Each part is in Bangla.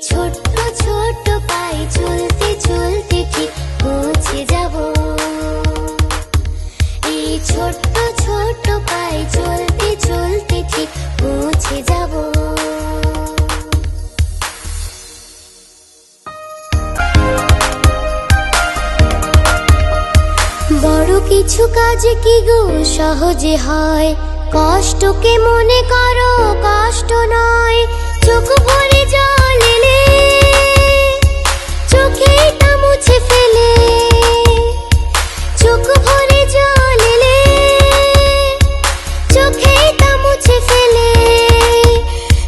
ছোট্ট ছোট্ট পায়ে চলতে চলতে ঠিক পৌঁছে যাব। এই ছোট্ট ছোট্ট পায়ে চলতে চলতে ঠিক পৌঁছে যাব। বড় কিছু কাজ কি গো সহজে হয়, কষ্টকে মনে করো কষ্ট নয়। চোখ ভরে জল এলে চোখে তা মুছে ফেলে, চোখ ভরে জল এলে চোখে তা মুছে ফেলে।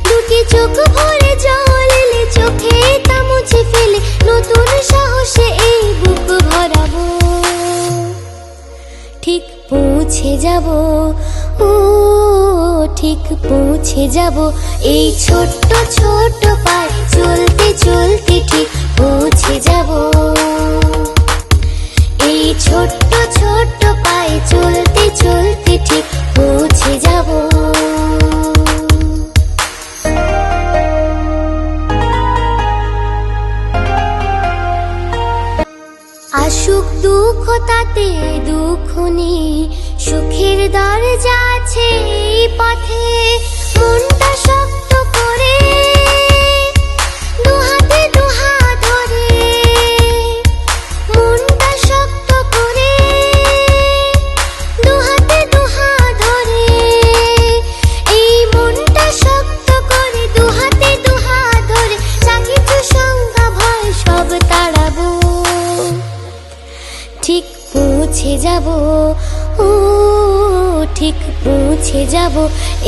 দুটি চোখ ভরে জল এলে চোখে তা মুছে ফেলে, নতুন সাহসে এই বুক ভরাবো। ঠিক পৌঁছে যাব, ও ঠিক পৌঁছে যাব। এই ছোট্ট ছোট্ট পায়ে চলতে চলতে ঠিক পৌঁছে যাব। এই ছোট্ট ছোট্ট পায়ে চলতে চলতে ঠিক পৌঁছে যাব। আসুক দুঃখ তাতে দুঃখ নেই, সুখের দরজা আছে এই পথে। মনটা শক্ত করে দুহাতে দুহাত ধরে, মনটা শক্ত করে দুহাতে দুহাত ধরে। এই মনটা শক্ত করে দুহাতে দুহাত ধরে, যা কিছু শঙ্কা ভয় সব তাড়াবো। ঠিক পৌঁছে যাব, ও ঠিক পৌঁছে যাব।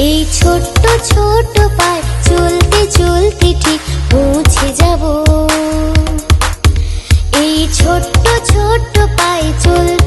এই ছোট্ট ছোট্ট পায়ে চলতে চলতে ঠিক পৌঁছে যাব। এই ছোট্ট ছোট্ট পায়ে চলতে